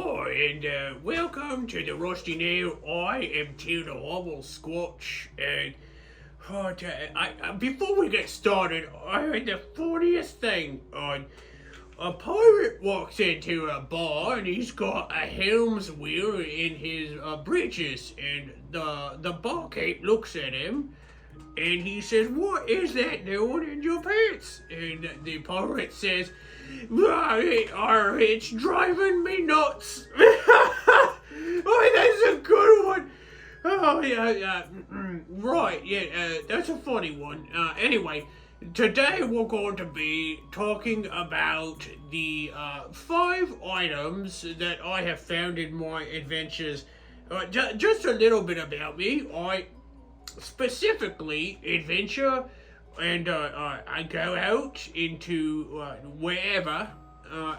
Hi, and welcome to the Rusty Nail. I am Tildar Squatch, and before we get started, I heard the funniest thing on. A pirate walks into a bar and he's got a helm's wheel in his breeches, and the barkeep looks at him and he says, "What is that doing in your pants?" And the pirate says, It's driving me nuts." Oh, that's a good one. Oh, yeah. Right, yeah, that's a funny one. Anyway, today we're going to be talking about the 5 items that I have found in my adventures. Just a little bit about me. I specifically adventure, and I go out into wherever,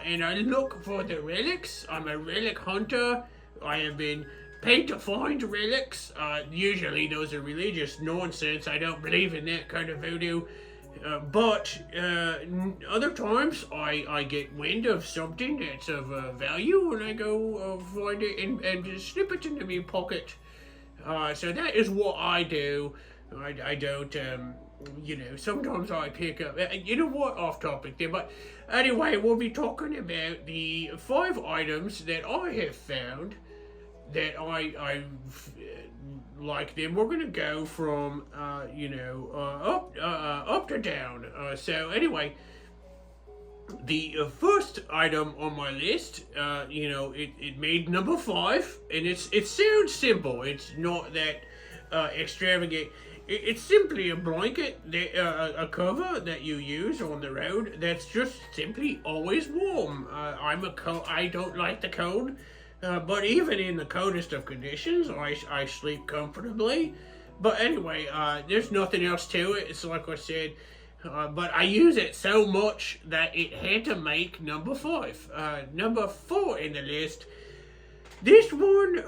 and I look for the relics. I'm a relic hunter. I have been paid to find relics. Usually those are religious nonsense. I don't believe in that kind of voodoo. But other times I get wind of something that's of value, and I go find it and just slip it into my pocket. So that is what I do. I don't, sometimes I pick up, off topic there, but anyway, we'll be talking about the 5 items that I have found that I like them. We're gonna go from, up to down. So anyway, the first item on my list, it made number 5, and it sounds simple. It's not that extravagant. It's simply a blanket, a cover that you use on the road that's just simply always warm. I don't like the cold, but even in the coldest of conditions, I sleep comfortably. But anyway, there's nothing else to it. It's like I said. But I use it so much that it had to make number 5. Number 4 in the list. This one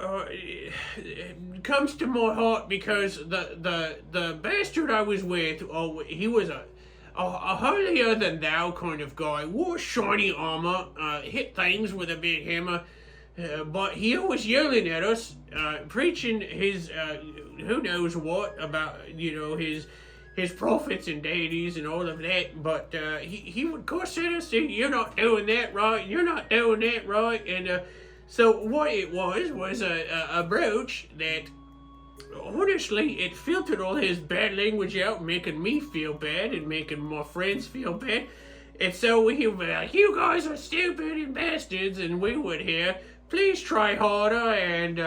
comes to my heart because the bastard I was with, he was a holier than thou kind of guy. Wore shiny armor, hit things with a big hammer, but he was yelling at us, preaching his who knows what about his prophets and deities and all of that, but he would cuss at us, saying, "You're not doing that right, you're not doing that right," and so what it was a brooch that, honestly, it filtered all his bad language out, making me feel bad and making my friends feel bad, and so he would be like, "You guys are stupid and bastards," and we would hear, "Please try harder," and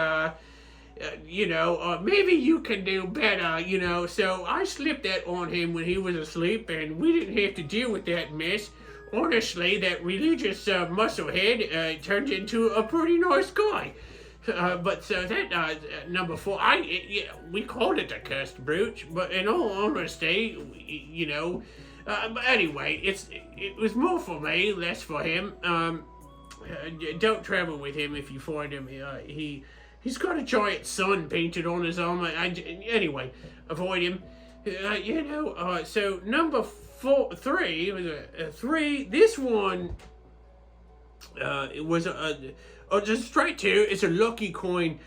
maybe you can do better, so I slipped that on him when he was asleep, and we didn't have to deal with that mess. Honestly, that religious musclehead turned into a pretty nice guy. But so that number 4, we called it a cursed brooch, but in all honesty, but anyway, it was more for me, less for him. Don't travel with him if you find him. He's got a giant sun painted on his armor. Anyway, avoid him. So number 3 was a 3. This one, it was just straight to. It's a lucky coin.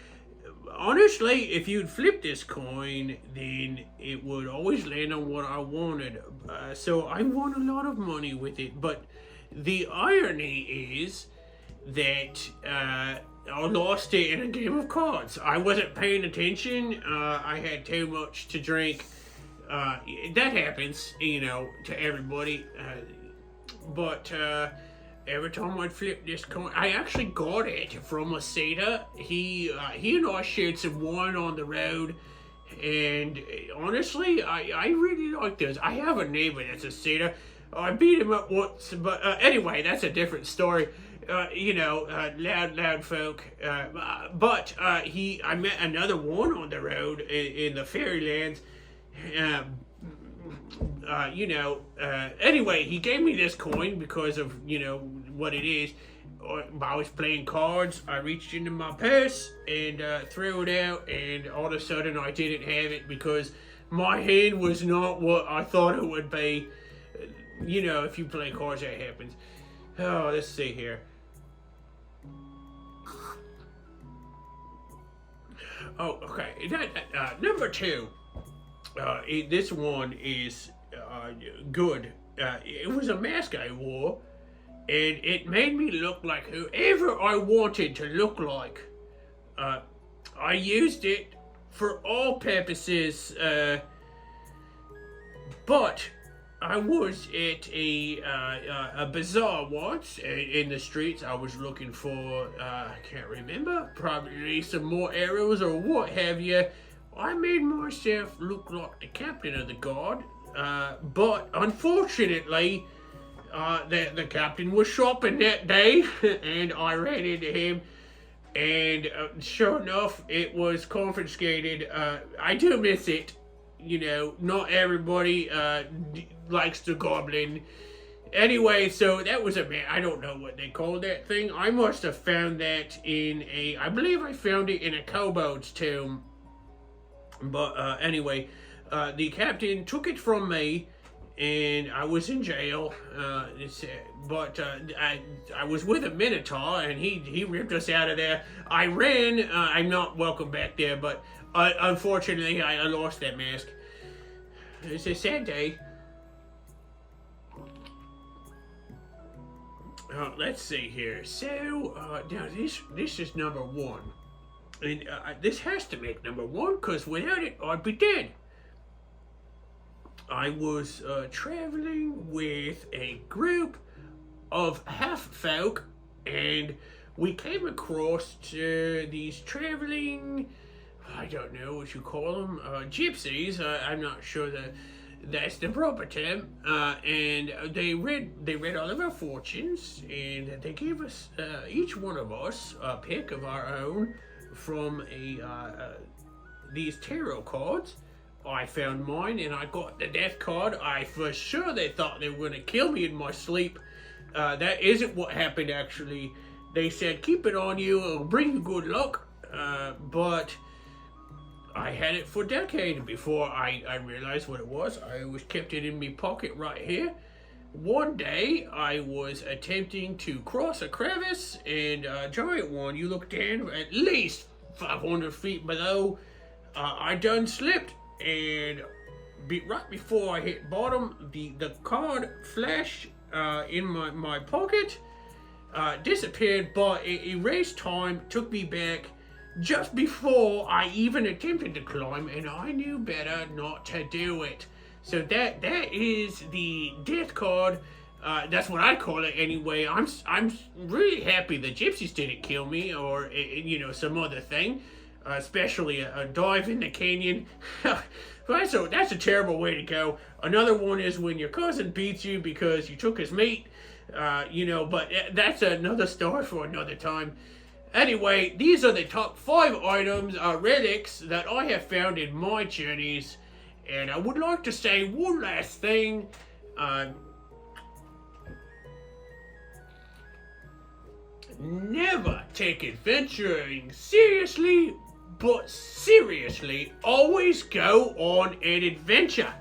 Honestly, if you'd flip this coin, then it would always land on what I wanted. So I won a lot of money with it. But the irony is that I lost it in a game of cards. I wasn't paying attention. I had too much to drink. That happens, to everybody. But every time I'd flip this coin, I actually got it from a satyr. He and I shared some wine on the road. And honestly, I really like those. I have a neighbor that's a satyr. I beat him up once, but anyway, that's a different story. Loud folk. But I met another one on the road in the fairylands. Anyway, he gave me this coin because of, what it is. I was playing cards. I reached into my purse and threw it out, and all of a sudden I didn't have it because my hand was not what I thought it would be. If you play cards, that happens. Oh, let's see here. Oh, okay. Number two. This one is good. It was a mask I wore, and it made me look like whoever I wanted to look like. I used it for all purposes, but I was at a bazaar once in the streets. I was looking for, I can't remember, probably some more arrows or what have you. I made myself look like the captain of the guard, but unfortunately, the captain was shopping that day, and I ran into him, and sure enough, it was confiscated. I do miss it. You know, not everybody likes the goblin. Anyway, so that was I don't know what they called that thing. I must have found that I believe I found it in a kobold's tomb. But anyway, the captain took it from me, and I was in jail. But I was with a minotaur, and he ripped us out of there. I ran. I'm not welcome back there, but unfortunately, I lost that mask. It's a sad day. Let's see here. So now this is number one, and this has to make number one because without it, I'd be dead. I was traveling with a group of half folk, and we came across these traveling, I don't know what you call them, gypsies. I'm not sure that's the proper term. And they read all of our fortunes, and they gave us each one of us a pick of our own from these tarot cards. I found mine, and I got the death card. I for sure they thought they were gonna kill me in my sleep. That isn't what happened, actually. They said, keep it on you, it'll bring you good luck. But I had it for a decade before I realized what it was. I always kept it in my pocket right here. One day, I was attempting to cross a crevice, and a giant one, you look down at least 500 feet below, I done slipped. And right before I hit bottom, the card flashed in my pocket, disappeared, but it erased time, took me back just before I even attempted to climb, and I knew better not to do it. So that is the death card. That's what I call it anyway. I'm really happy the gypsies didn't kill me, or some other thing. Especially a dive in the canyon. That's a terrible way to go. Another one is when your cousin beats you because you took his meat. But that's another story for another time. Anyway, these are the top 5 items, relics, that I have found in my journeys. And I would like to say one last thing. Never take adventuring seriously, but seriously, always go on an adventure.